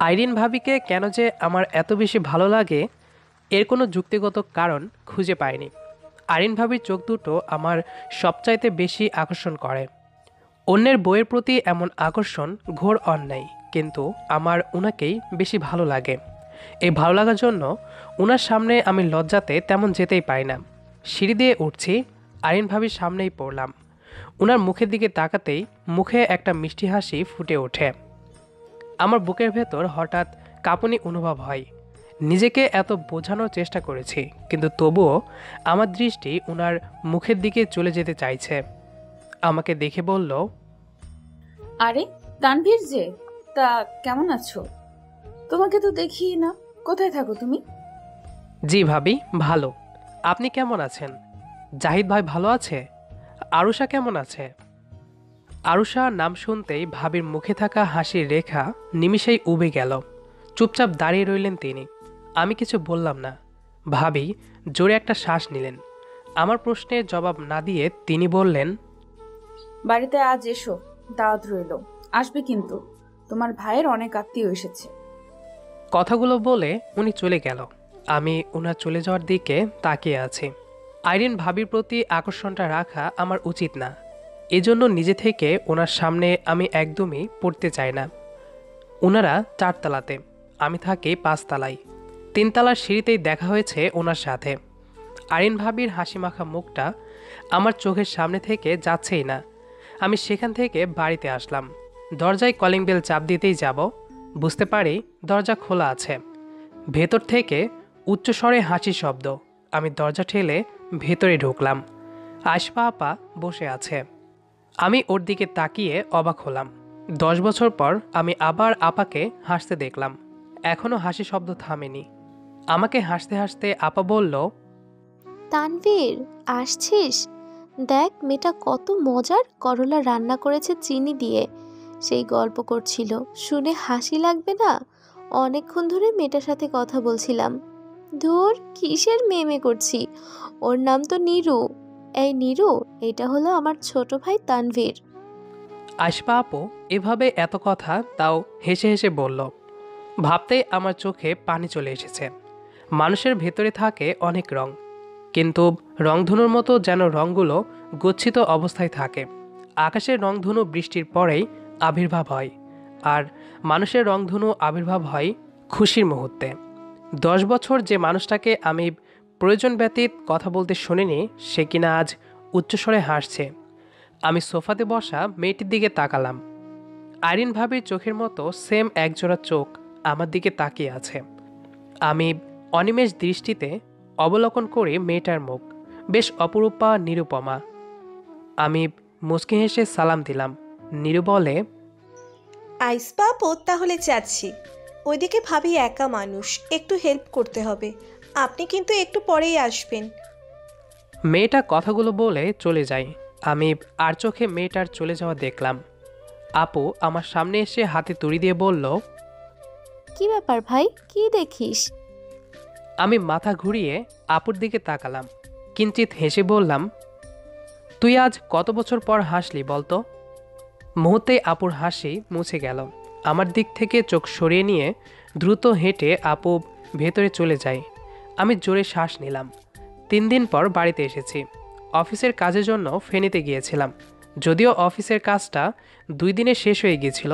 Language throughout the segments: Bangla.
আইরিন ভাবিকে কেন যে আমার এত বেশি ভালো লাগে এর কোনো যুক্তিগত কারণ খুঁজে পাইনি। আইরিন ভাবির চোখ দুটো আমার সবচাইতে বেশি আকর্ষণ করে। অন্যের বইয়ের প্রতি এমন আকর্ষণ ঘোর অন্যায়, কিন্তু আমার উনাকেই বেশি ভালো লাগে। এই ভালো লাগার জন্য উনার সামনে আমি লজ্জাতে তেমন যেতেই পারি না। সিঁড়ি দিয়ে উঠছি, আইরিন ভাবির সামনেই পড়লাম। উনার মুখের দিকে তাকাতেই মুখে একটা মিষ্টি হাসি ফুটে ওঠে। আমার বুকের ভেতর হঠাৎ কাঁপুনি অনুভব হয়। নিজেকে এত বোঝানোর চেষ্টা করেছি, কিন্তু তবুও আমার দৃষ্টি ওনার মুখের দিকে চলে যেতে চাইছে। আমাকে দেখে বলল, আরে তানভীর যে, তা কেমন আছো? তোমাকে তো দেখি না। কোথায় থাকো তুমি? জি ভাবি, ভালো। আপনি কেমন আছেন? জাহিদ ভাই ভালো আছে? আরুষা কেমন আছে? আরুষা নাম শুনতেই ভাবির মুখে থাকা হাসির রেখা নিমিষেই উবে গেল। চুপচাপ দাঁড়িয়ে রইলেন তিনি। আমি কিছু বললাম না। ভাবি জোরে একটা শ্বাস নিলেন। আমার প্রশ্নের জবাব না দিয়ে তিনি বললেন, বাড়িতে আজ এসো, দাওয়াত রইল। আসবে কিন্তু, তোমার ভাইয়ের অনেক আত্মীয় এসেছে। কথাগুলো বলে উনি চলে গেল। আমি ওনার চলে যাওয়ার দিকে তাকিয়ে আছি। আইরিন ভাবির প্রতি আকর্ষণটা রাখা আমার উচিত না, এজন্য নিজে থেকে ওনার সামনে আমি একদমই পড়তে চাই না। ওনারা চারতলাতে, আমি থাকি পাঁচতলায়। তিনতলার সিঁড়িতেই দেখা হয়েছে ওনার সাথে। আইরিন ভাবির হাসিমাখা মুখটা আমার চোখের সামনে থেকে যাচ্ছেই না। আমি সেখান থেকে বাড়িতে আসলাম। দরজায় কলিং বেল চাপ দিতেই যাব, বুঝতে পারি দরজা খোলা আছে। ভেতর থেকে উচ্চস্বরে হাসির শব্দ। আমি দরজা ঠেলে ভেতরে ঢুকলাম। আশফা আপা বসে আছে। আমি ওর দিকে তাকিয়ে অবাক হলাম। 10 বছর পর আমি আবার আপাকে হাসতে দেখলাম। এখনও হাসি শব্দ থামেনি। আমাকে হাসতে হাসতে আপা বলল, তানভীর, আসছিস? দেখ মেয়েটা কত মজার করলা রান্না করেছে চিনি দিয়ে। সেই গল্প করছিল, শুনে হাসি লাগবে না? অনেকক্ষণ ধরে মেয়েটার সাথে কথা বলছিলাম। ধুর, কিসের মেমে করছি? ওর নাম তো নীরু। এই নীরু, এটা হলো আমার ছোট ভাই তানভীর। আশফা আপু এভাবে এত কথা তাও হেসে হেসে বলল। ভাবতেই আমার চোখে পানি চলে এসেছে। মানুষের ভেতরে থাকে অনেক রং, কিন্তু রংধনুর মতো যেন রঙগুলো গচ্ছিত অবস্থায় থাকে। আকাশের রংধনু বৃষ্টির পরেই আবির্ভাব হয়, আর মানুষের রংধনু আবির্ভাব হয় খুশির মুহূর্তে। 10 বছর যে মানুষটাকে আমি প্রয়োজন ব্যতীত কথা বলতে শুনিনি, সে কিনা আজ উচ্চস্বরে হাসছে। আমি সোফাতে বসা মেয়েটির দিকে তাকালাম। আইরিন ভাবির চোখের মতো সেম একজোড়া চোখ আমার দিকে তাকিয়ে আছে। আমি অনিমেষ দৃষ্টিতে অবলোকন করে মেয়েটার মুখ। বেশ অপরূপা, নিরুপমা। আমি মুচকি হেসে সালাম দিলাম। নীরু বলে, আইসবাবু তাহলে যাচ্ছি। ওইদিকে ভাবি একা মানুষ, একটু হেল্প করতে হবে। আপনি কিন্তু একটু পরেই আসবেন। মেয়েটা কথাগুলো বলে চলে যায়। আমি আর চোখে মেয়েটার চলে যাওয়া দেখলাম। আপু আমার সামনে এসে হাতে তুড়ি দিয়ে বলল, কি ব্যাপার ভাই, কি দেখিস? আমি মাথা ঘুরিয়ে আপুর দিকে তাকালাম। কিঞ্চিত হেসে বললাম, তুই আজ কত বছর পর হাসলি বলতো? মুহূর্তে আপুর হাসি মুছে গেল। আমার দিক থেকে চোখ সরিয়ে নিয়ে দ্রুত হেঁটে আপু ভেতরে চলে যায়। আমি জোরে শ্বাস নিলাম। 3 দিন পর বাড়িতে এসেছি। অফিসের কাজের জন্য ফেনীতে গিয়েছিলাম। যদিও অফিসের কাজটা 2 দিনে শেষ হয়ে গিয়েছিল।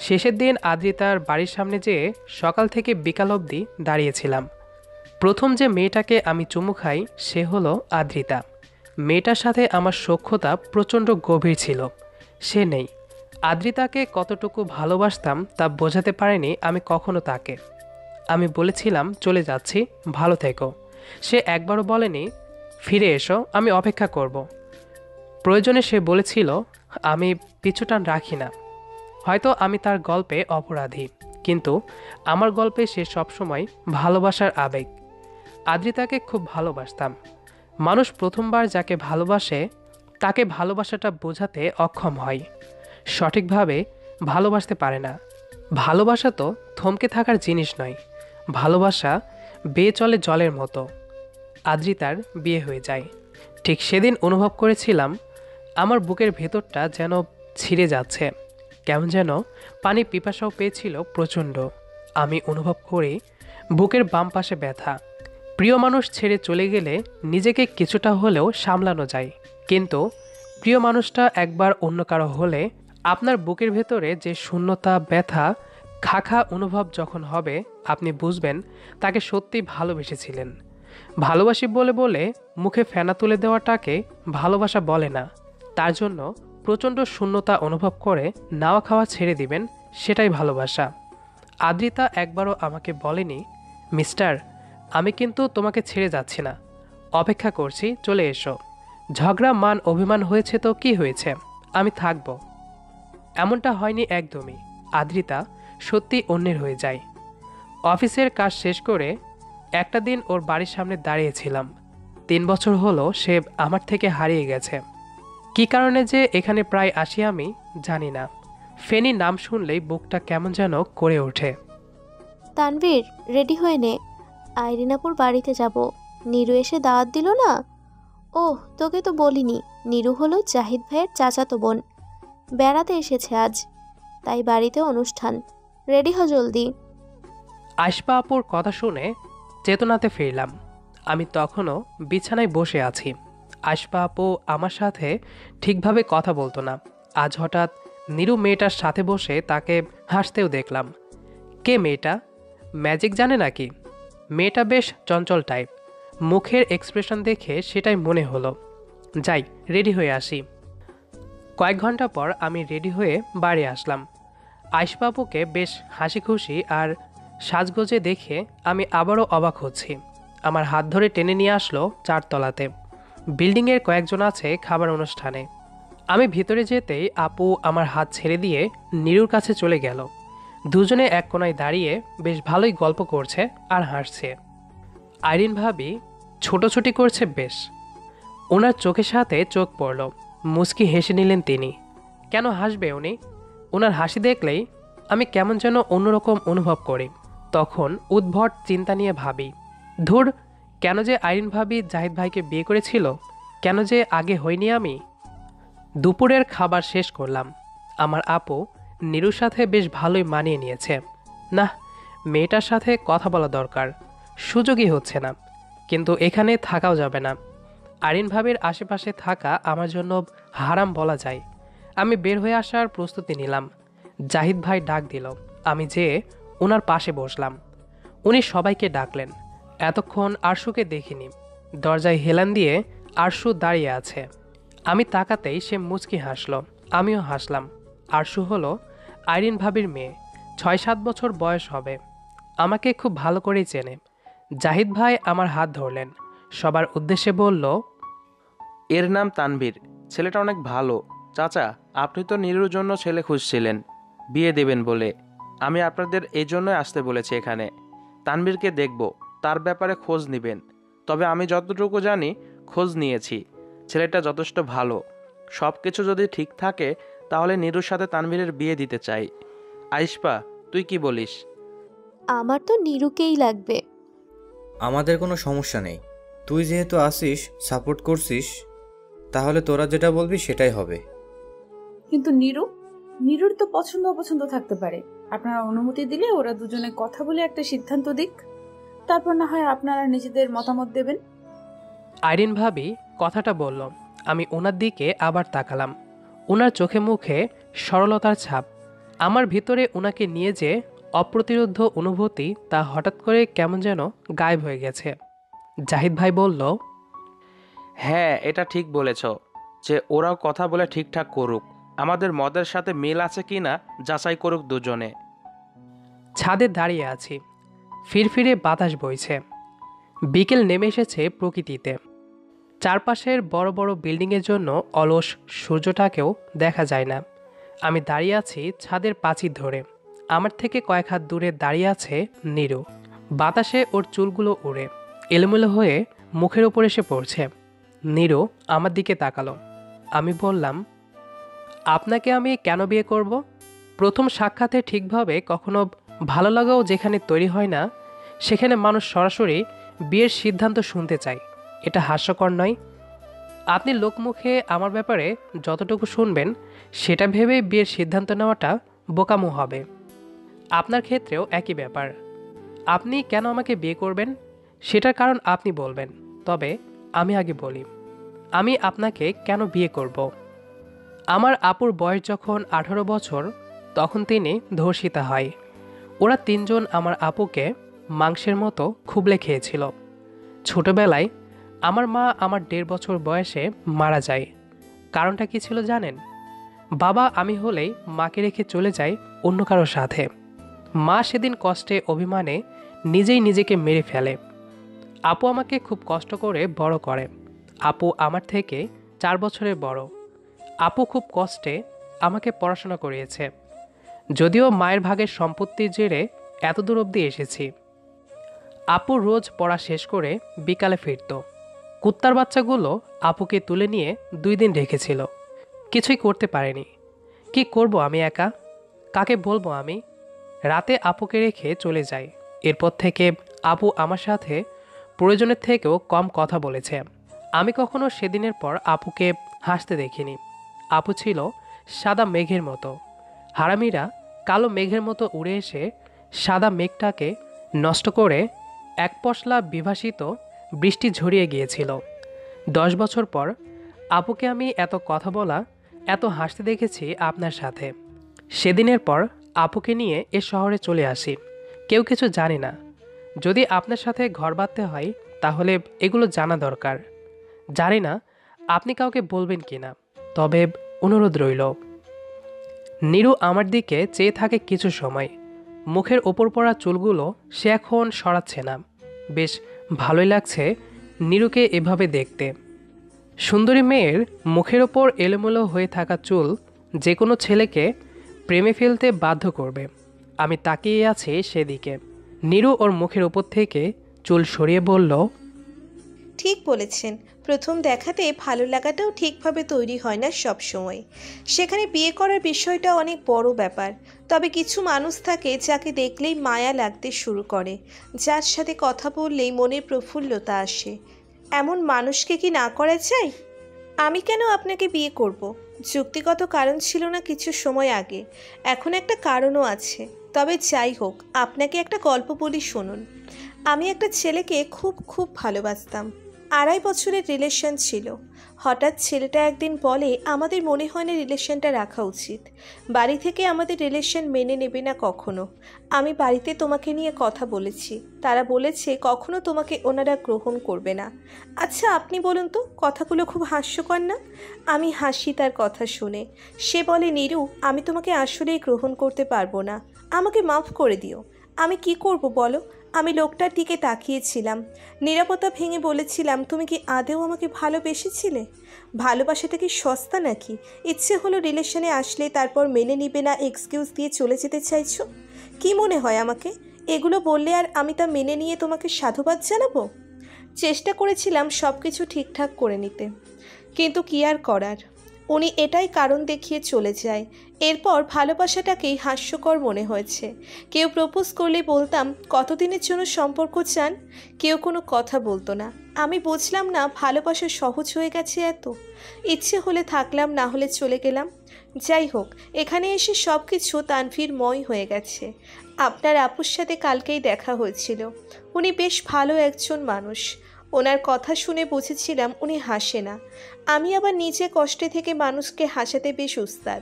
শেষের দিন আদ্রিতার বাড়ির সামনে যেয়ে সকাল থেকে বিকাল অবধি দাঁড়িয়েছিলাম। প্রথম যে মেয়েটাকে আমি চুমু খাই সে হলো আদ্রিতা। মেয়েটার সাথে আমার সখ্যতা প্রচণ্ড গভীর ছিল। সে নেই। আদ্রিতাকে কতটুকু ভালোবাসতাম তা বোঝাতে পারিনি আমি কখনো তাকে। আমি বলেছিলাম চলে যাচ্ছি, ভালো থেকো। সে একবারও বলেনি ফিরে এসো, আমি অপেক্ষা করব। প্রয়োজনে সে বলেছিল আমি পিছুটান রাখি না। হয়তো আমি তার গল্পে অপরাধী, কিন্তু আমার গল্পে সে সবসময় ভালোবাসার আবেগ। আদ্রিতাকে খুব ভালোবাসতাম। মানুষ প্রথমবার যাকে ভালোবাসে তাকে ভালোবাসাটা বোঝাতে অক্ষম হয়, সঠিকভাবে ভালোবাসতে পারে না। ভালোবাসা তো থমকে থাকার জিনিস নয়। ভালোবাসা বেয়ে চলে জলের মতো। আদ্রিতার বিয়ে হয়ে যায়। ঠিক সেদিন অনুভব করেছিলাম আমার বুকের ভেতরটা যেন ছিঁড়ে যাচ্ছে। কেমন যেন পানি পিপাসাও পেয়েছিল প্রচণ্ড। আমি অনুভব করি বুকের বাম পাশে ব্যথা। প্রিয় মানুষ ছেড়ে চলে গেলে নিজেকে কিছুটা হলেও সামলানো যায়, কিন্তু প্রিয় মানুষটা একবার অন্য কারো হলে আপনার বুকের ভেতরে যে শূন্যতা, ব্যথা, খাখা অনুভব যখন হবে, আপনি বুঝবেন তাকে সত্যি ভালোবেসেছিলেন। ভালোবাসি বলে বলে মুখে ফেনা তুলে দেওয়াটাকে ভালোবাসা বলে না। তার জন্য প্রচণ্ড শূন্যতা অনুভব করে নাওয়া খাওয়া ছেড়ে দিবেন, সেটাই ভালোবাসা। আদ্রিতা একবারও আমাকে বলেনি, মিস্টার, আমি কিন্তু তোমাকে ছেড়ে যাচ্ছি না, অপেক্ষা করছি, চলে এসো। ঝগড়া, মান অভিমান হয়েছে তো কি হয়েছে, আমি থাকব। এমনটা হয়নি একদমই। আদ্রিতা সত্যি অন্যের হয়ে যায়। অফিসের কাজ শেষ করে একটা দিন ওর বাড়ির সামনে দাঁড়িয়েছিলাম। 3 বছর হলো সে আমার থেকে হারিয়ে গেছে। কী কারণে যে এখানে প্রায় আসি আমি জানি না। ফেনি নাম শুনলেই বুকটা কেমন যেন করে ওঠে। তানভীর, রেডি হয়ে নে, আইরিনাপুর বাড়িতে যাব। নীরু এসে দাওয়াত দিল না? ওহ, তোকে তো বলিনি, নীরু হলো জাহিদ ভাইয়ের চাচাতো বোন। বেড়াতে এসেছে আজ, তাই বাড়িতে অনুষ্ঠান। রেডি হ জলদি। আশপা আপুর কথা শুনে চেতনাতে ফিরলাম। আমি তখনও বিছানায় বসে আছি। আশপা আপু আমার সাথে ঠিকভাবে কথা বলতো না। আজ হঠাৎ নীরু মেয়েটার সাথে বসে তাকে হাসতেও দেখলাম। কে মেয়েটা? ম্যাজিক জানে নাকি? মেয়েটা বেশ চঞ্চল টাইপ। মুখের এক্সপ্রেশন দেখে সেটাই মনে হলো। যাই, রেডি হয়ে আসি। কয়েক ঘন্টা পর আমি রেডি হয়ে বাড়ি আসলাম। আশপা আপুকে বেশ হাসি খুশি আর সাজগোজে দেখে আমি আবারও অবাক হচ্ছি। আমার হাত ধরে টেনে নিয়ে আসলো 4 তলাতে। বিল্ডিংয়ের কয়েকজন আছে খাবার অনুষ্ঠানে। আমি ভিতরে যেতেই আপু আমার হাত ছেড়ে দিয়ে নীরুর কাছে চলে গেল। দুজনে এক কোনায় দাঁড়িয়ে বেশ ভালোই গল্প করছে আর হাসছে। আইরিন ভাবি ছোটাছুটি করছে বেশ। ওনার চোখের সাথে চোখ পড়ল। মুচকি হেসে নিলেন তিনি। কেন হাসবে উনি? ওনার হাসি দেখলেই আমি কেমন যেন অন্যরকম অনুভব করি। তখন উদ্ভট চিন্তা নিয়ে ভাবি, ধুর, কেন যে আইরিন ভাবি জাহিদ ভাইকে বিয়ে করেছিল, কেন যে আগে হইনি আমি। দুপুরের খাবার শেষ করলাম। আমার আপু নীরুর সাথে বেশ ভালোই মানিয়ে নিয়েছে। না, মেয়েটার সাথে কথা বলা দরকার, সুযোগই হচ্ছে না। কিন্তু এখানে থাকাও যাবে না। আইরিন ভাবির আশেপাশে থাকা আমার জন্য হারাম বলা যায়। আমি বের হয়ে আসার প্রস্তুতি নিলাম। জাহিদ ভাই ডাক দিল। আমি যেয়ে ওনার পাশে বসলাম। উনি সবাইকে ডাকলেন। এতক্ষণ আরশুকে দেখিনি। দরজায় হেলান দিয়ে আরশু দাঁড়িয়ে আছে। আমি তাকাতেই সে মুচকি হাসল। আমিও হাসলাম। আরশু হলো আইরিন ভাবির মেয়ে। 6-7 বছর বয়স হবে। আমাকে খুব ভালো করেই চেনে। জাহিদ ভাই আমার হাত ধরলেন। সবার উদ্দেশ্যে বলল, এর নাম তানভীর, ছেলেটা অনেক ভালো। চাচা, আপনি তো নীরুর জন্য ছেলে খুঁজছিলেন, বিয়ে দেবেন বলে। আমি আপনাদের এই জন্যই আসতে বলেছি এখানে। তানভীরকে দেখব, তার ব্যাপারে খোঁজ নেবেন। তবে আমি যতটুকু জানি খোঁজ নিয়েছি, ছেলেটা যথেষ্ট ভালো। সব কিছু যদি ঠিক থাকে তাহলে নীরুর সাথে তানভীরের বিয়ে দিতে চাই। আইশপা, তুই কি বলিস? আমার তো নীরুকেই লাগবে। আমাদের কোনো সমস্যা নেই, তুই যেহেতু আসিস, সাপোর্ট করছিস, তাহলে তোরা যেটা বলবি সেটাই হবে। কিন্তু নীরুর তো পছন্দ অপছন্দ থাকতে পারে। আপনারা অনুমতি দিলে ওরা দুজনে কথা বলে একটা সিদ্ধান্ত দিক, তারপর না হয় আপনারা নিজেদের মতামত দেবেন। আইরিন ভাবি কথাটা বলল। আমি ওনার দিকে আবার তাকালাম। ওনার চোখে মুখে সরলতার ছাপ। আমার ভিতরে ওনাকে নিয়ে যে অপ্রতিরোধ্য অনুভূতি, তা হঠাৎ করে কেমন যেন গায়েব হয়ে গেছে। জাহিদ ভাই বলল, হ্যাঁ, এটা ঠিক বলেছ যে ওরাও কথা বলে ঠিকঠাক করুক। আমাদের মদের সাথে মিল আছে কি না যাচাই করুক দুজনে। ছাদে দাঁড়িয়ে আছি। ফিরফিরে বাতাস বইছে। বিকেল নেমে এসেছে প্রকৃতিতে। চারপাশের বড় বড় বিল্ডিংয়ের জন্য অলস সূর্যটাকেও দেখা যায় না। আমি দাঁড়িয়ে আছি ছাদের পাঁচিল ধরে। আমার থেকে কয়েক হাত দূরে দাঁড়িয়ে আছে নীরু। বাতাসে ওর চুলগুলো উড়ে এলোমেলো হয়ে মুখের ওপর এসে পড়ছে। নীরু আমার দিকে তাকালো। আমি বললাম, আপনাকে আমি কেন বিয়ে করব? প্রথম সাক্ষাতে ঠিকভাবে কখনো ভালো লাগাও যেখানে তৈরি হয় না, সেখানে মানুষ সরাসরি বিয়ের সিদ্ধান্ত শুনতে চায়। এটা হাস্যকর নয়? আপনি লোকমুখে আমার ব্যাপারে যতটুকু শুনবেন, সেটা ভেবে বিয়ের সিদ্ধান্ত নেওয়াটা বোকামো হবে। আপনার ক্ষেত্রেও একই ব্যাপার। আপনি কেন আমাকে বিয়ে করবেন সেটার কারণ আপনি বলবেন, তবে আমি আগে বলি আমি আপনাকে কেন বিয়ে করব। আমার আপুর বয়স যখন 18 বছর তখন তিনি ধর্ষিতা হয়। ওরা তিনজন আমার আপুকে মাংসের মতো খুবলে খেয়েছিল। ছোটবেলায় আমার মা আমার 1.5 বছর বয়সে মারা যায়। কারণটা কি ছিল জানেন? বাবা আমি হলেই মাকে রেখে চলে যায় অন্য কারোর সাথে। মা সেদিন কষ্টে অভিমানে নিজেই নিজেকে মেরে ফেলে। আপু আমাকে খুব কষ্ট করে বড় করে। আপু আমার থেকে 4 বছরের বড়। আপু খুব কষ্টে আমাকে পড়াশোনা করিয়েছে। যদিও মায়ের ভাগের সম্পত্তির জেরে এতদূর অবধি এসেছি। আপু রোজ পড়া শেষ করে বিকালে ফিরত। কুত্তার বাচ্চাগুলো আপুকে তুলে নিয়ে 2 দিন রেখেছিল। কিছুই করতে পারেনি। কি করব আমি একা? কাকে বলবো আমি? রাতে আপুকে রেখে চলে যাই। এরপর থেকে আপু আমার সাথে প্রয়োজনের থেকেও কম কথা বলেছে। আমি কখনো সেদিনের পর আপুকে হাসতে দেখিনি। আপু ছিল সাদা মেঘের মতো। হারামিরা কালো মেঘের মতো উড়ে এসে সাদা মেঘটাকে নষ্ট করে এক পশলা বিভাসিত বৃষ্টি ঝরিয়ে গিয়েছিল। 10 বছর পর আপুকে আমি এত কথা বলা, এত হাসতে দেখেছি আপনার সাথে। সেদিনের পর আপুকে নিয়ে এ শহরে চলে আসি। কেউ কিছু জানে না। যদি আপনার সাথে ঘর বাঁধতে হয় তাহলে এগুলো জানা দরকার। জানি না আপনি কাউকে বলবেন কি না, তবে অনুরোধ রইল। নীরু আমার দিকে চেয়ে থাকে কিছু সময়। মুখের ওপর পড়া চুলগুলো সে এখন সরাচ্ছে না। বেশ ভালোই লাগছে নীরুকে এভাবে দেখতে। সুন্দরী মেয়ের মুখের ওপর এলোমেলো হয়ে থাকা চুল যে কোনো ছেলেকে প্রেমে ফেলতে বাধ্য করবে। আমি তাকিয়ে আছি সেদিকে। নীরু ওর মুখের ওপর থেকে চুল সরিয়ে বলল, ঠিক বলেছেন, প্রথম দেখাতে ভালো লাগাটাও ঠিকভাবে তৈরি হয় না সব সময়। সেখানে বিয়ে করার বিষয়টা অনেক বড় ব্যাপার। তবে কিছু মানুষ থাকে যাকে দেখলেই মায়া লাগতে শুরু করে, যার সাথে কথা বললেই মনের প্রফুল্লতা আসে। এমন মানুষকে কি না করা যায়? আমি কেন আপনাকে বিয়ে করব? যুক্তিগত কারণ ছিল না কিছু সময় আগে, এখন একটা কারণও আছে। তবে যাই হোক, আপনাকে একটা গল্প বলি শুনুন। আমি একটা ছেলেকে খুব খুব ভালোবাসতাম। 2.5 বছরের রিলেশন ছিল। হঠাৎ ছেলেটা একদিন বলে, আমাদের মনে হয় না রিলেশনটা রাখা উচিত। বাড়ি থেকে আমাদের রিলেশন মেনে নেবে না কখনো। আমি বাড়িতে তোমাকে নিয়ে কথা বলেছি, তারা বলেছে কখনো তোমাকে ওনারা গ্রহণ করবে না। আচ্ছা আপনি বলুন তো, কথাগুলো খুব হাস্যকর না? আমি হাসি তার কথা শুনে। সে বলে, নীরু আমি তোমাকে আসলেই গ্রহণ করতে পারবো না, আমাকে মাফ করে দিও। আমি কি করব বলো? আমি লোকটার দিকে তাকিয়েছিলাম, নীরবতা ভেঙে বলেছিলাম, তুমি কি আদেও আমাকে ভালোবেসেছিলে? ভালোবাসাটা কি সস্তা নাকি? ইচ্ছে হলো রিলেশনে আসলে তারপর মেনে নিবে না এক্সকিউজ দিয়ে চলে যেতে চাইছো? কি মনে হয় আমাকে? এগুলো বললে আর আমি তা মেনে নিয়ে তোমাকে সাধুবাদ জানাবো? চেষ্টা করেছিলাম সব কিছু ঠিকঠাক করে নিতে, কিন্তু কি আর করার। উনি এটাই কারণ দেখিয়ে চলে যায়। এরপর ভালোবাসাটাকেই হাস্যকর মনে হয়েছে। কেউ প্রপোজ করলে বলতাম, কতদিনের জন্য সম্পর্ক চান? কেউ কোনো কথা বলতো না। আমি বুঝলাম না ভালোবাসা সহজ হয়ে গেছে এত। ইচ্ছে হলে থাকলাম, না হলে চলে গেলাম। যাই হোক, এখানে এসে সব কিছু তানভীরময় হয়ে গেছে। আপনার আপুর সাথে কালকেই দেখা হয়েছিল। উনি বেশ ভালো একজন মানুষ। ওনার কথা শুনে বুঝেছিলাম উনি হাসে না। আমি আবার নিজে কষ্টে থেকে মানুষকে হাসাতে বেশ উস্তাদ।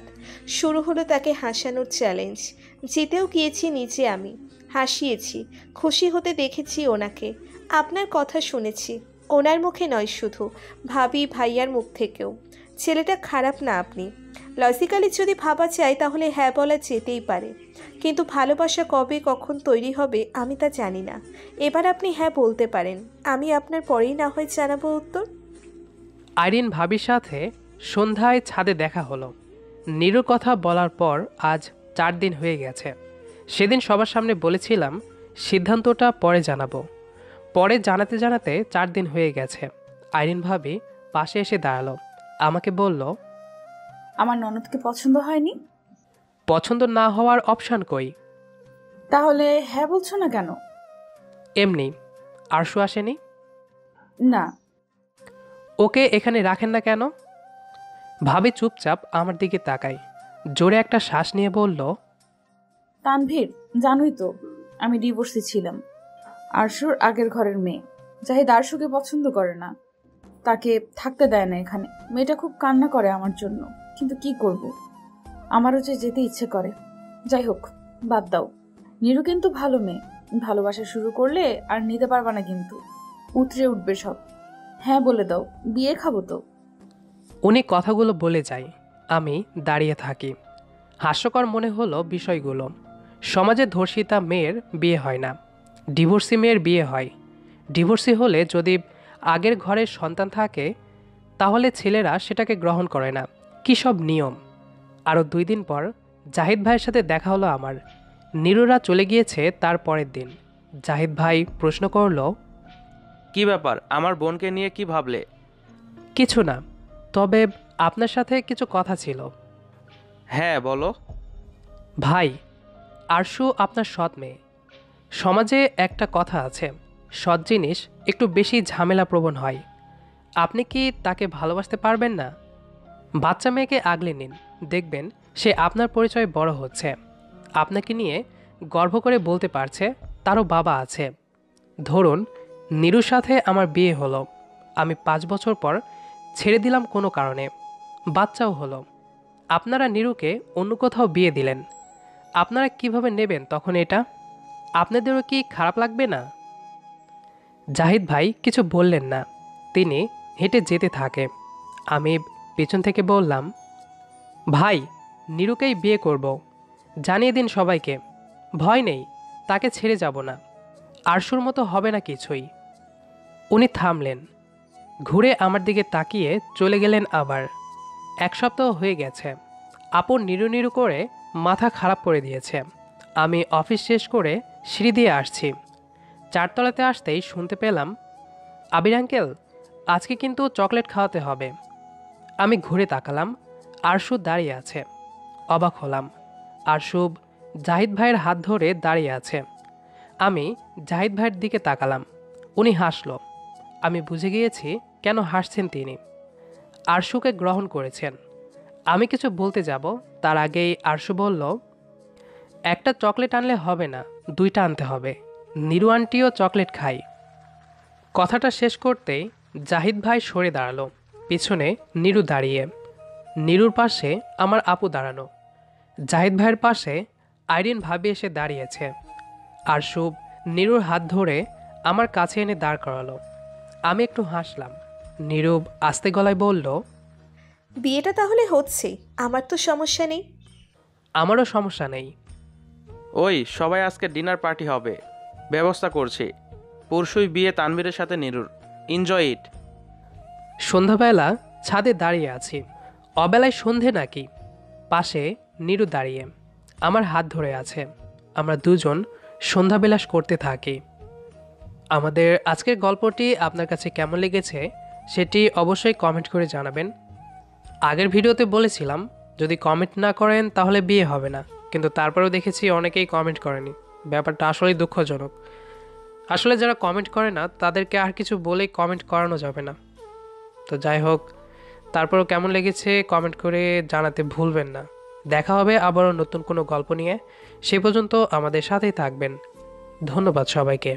শুরু হলো তাকে হাসানোর চ্যালেঞ্জ। জিতেও গিয়েছি নিজে, আমি হাসিয়েছি, খুশি হতে দেখেছি ওনাকে। আপনার কথা শুনেছি, ওনার মুখে নয় শুধু, ভাবি ভাইয়ার মুখ থেকেও। ছেলেটা খারাপ না আপনি। লজিক্যালি যদি ভাবা যায় তাহলে হ্যাঁ বলা যেতেই পারে, কিন্তু ভালোবাসা কবে কখন তৈরি হবে আমি তা জানি না। এবার আপনি হ্যাঁ বলতে পারেন, আমি আপনার পরেই না হয় জানাবো উত্তর। আইরিন ভাবির সাথে সন্ধ্যায় ছাদে দেখা হলো। নীরুর কথা বলার পর আজ 4 দিন হয়ে গেছে। সেদিন সবার সামনে বলেছিলাম সিদ্ধান্তটা পরে জানাবো। পরে জানাতে জানাতে 4 দিন হয়ে গেছে। আইরিন ভাবি পাশে এসে দাঁড়ালো। আমাকে বলল, আমার ননদকে পছন্দ হয়নি? পছন্দ না হওয়ার অপশান কই? তাহলে হ্যাঁ বলছো না কেন? এমনি। আরশু আসেনি? না। ওকে এখানে রাখেন না কেন? ভাবি চুপচাপ আমার দিকে তাকায়। জোরে একটা শ্বাস নিয়ে বলল, তানভীর, জানোই তো আমি ডিভোর্সে ছিলাম। আরশুর আগের ঘরের মেয়ে। জাহিদ আরশুকে পছন্দ করে না, তাকে থাকতে দেয় না এখানে। মেয়েটা খুব কান্না করে আমার জন্য, কিন্তু কি করব, আমারও যে যেতে ইচ্ছে করে। যাই হোক, বাদ দাও। নিরু কিন্তু ভালো মেয়ে, ভালোবাসা শুরু করলে আর নিতে পারবা না, কিন্তু উতরে উঠবে সব। হ্যাঁ বলে দাও, বিয়ে খাবো তো। উনি কথাগুলো বলে যায়, আমি দাঁড়িয়ে থাকি। হাস্যকর মনে হলো বিষয়গুলো। সমাজে ধর্ষিতা মেয়ের বিয়ে হয় না, ডিভোর্সি মেয়ের বিয়ে হয়। ডিভোর্সি হলে যদি আগের ঘরের সন্তান থাকে তাহলে ছেলেরা সেটাকে গ্রহণ করে না। কী সব নিয়ম! আরও 2 দিন পর জাহিদ ভাইয়ের সাথে দেখা হলো আমার। নিরুরা চলে গিয়েছে তার পরের দিন। জাহিদ ভাই প্রশ্ন করল, কি ব্যাপার, আমার বোনকে নিয়ে কি ভাবলে? কিছু না, তবে আপনার সাথে কিছু কথা ছিল। হ্যাঁ বলো। ভাই, আরশু আপনার সৎ মেয়ে। সমাজে একটা কথা আছে, সৎ জিনিস একটু বেশি ঝামেলাপ্রবণ হয়। আপনি কি তাকে ভালোবাসতে পারবেন না? বাচ্চা মেয়েকে আগলে নিন, দেখবেন সে আপনার পরিচয় বড় হচ্ছে। আপনাকে নিয়ে গর্ব করে বলতে পারছে তারও বাবা আছে। ধরুন নিরুর সাথে আমার বিয়ে হলো, আমি 5 বছর পর ছেড়ে দিলাম কোনো কারণে, বাচ্চাও হলো। আপনারা নিরুকে অন্য কোথাও বিয়ে দিলেন, আপনারা কিভাবে নেবেন তখন এটা? আপনাদেরও কি খারাপ লাগবে না? জাহিদ ভাই কিছু বললেন না, তিনি হেঁটে যেতে থাকে। আমি পেছন থেকে বললাম, ভাই, নিরুকেই বিয়ে করব, জানিয়ে দিন সবাইকে। ভয় নেই, তাকে ছেড়ে যাব না। আরশুর মতো হবে না কিছুই। উনি থামলেন, ঘুরে আমার দিকে তাকিয়ে চলে গেলেন আবার। 1 সপ্তাহ হয়ে গেছে। আপন নিরু নিরু করে মাথা খারাপ করে দিয়েছে। আমি অফিস শেষ করে সিঁড়ি দিয়ে আসছি। 4 তলাতে আসতেই শুনতে পেলাম, আবির আঙ্কেল, আজকে কিন্তু চকলেট খাওয়াতে হবে। আমি ঘুরে তাকালাম, আরশু দাঁড়িয়ে আছে। অবাক হলাম, আরশু জাহিদ ভাইয়ের হাত ধরে দাঁড়িয়ে আছে। আমি জাহিদ ভাইয়ের দিকে তাকালাম, উনি হাসল। আমি বুঝে গিয়েছি কেন হাসছেন তিনি। আরশুকে গ্রহণ করেছেন। আমি কিছু বলতে যাব, তার আগেই আরশু বলল, একটা চকলেট আনলে হবে না, 2টা আনতে হবে। নিরু আন্টিও চকলেট খাই। কথাটা শেষ করতেই জাহিদ ভাই সরে দাঁড়ালো, পিছনে নিরু দাঁড়িয়ে। নিরুর পাশে আমার আপু দাঁড়ানো। জাহিদ ভাইয়ের পাশে আইরিন ভাবি এসে দাঁড়িয়েছে। আরশু নিরুর হাত ধরে আমার কাছে এনে দাঁড় করালো। আমি একটু হাসলাম। নীরব আস্তে গলায় বলল, বিয়েটা তাহলে হচ্ছে, আমার তো সমস্যা নেই। আমারও সমস্যা নেই। ওই সবাই আজকে ডিনার পার্টি হবে, ব্যবস্থা করছি। পরশুই বিয়ে তানভীরের সাথে নিরুর। Enjoy it. সন্ধ্যাবেলা ছাদে দাঁড়িয়ে আছি। অবেলায় সন্ধে নাকি? পাশে নিরু দাঁড়িয়ে আমার হাত ধরে আছে। আমরা দুজন সন্ধ্যাবিলাস করতে থাকি। আমাদের আজকের গল্পটি আপনার কাছে কেমন লেগেছে সেটি অবশ্যই কমেন্ট করে জানাবেন। আগের ভিডিওতে বলেছিলাম যদি কমেন্ট না করেন তাহলে বিয়ে হবে না, কিন্তু তারপরেও দেখেছি অনেকেই কমেন্ট করেনি। ব্যাপারটা আসলেই দুঃখজনক। আসলে যারা কমেন্ট করে না তাদেরকে আর কিছু বলেই কমেন্ট করানো যাবে না। তো যাই হোক, তারপরেও কেমন লেগেছে কমেন্ট করে জানাতে ভুলবেন না। দেখা হবে আবারও নতুন কোনো গল্প নিয়ে। সে পর্যন্ত আমাদের সাথেই থাকবেন। ধন্যবাদ সবাইকে।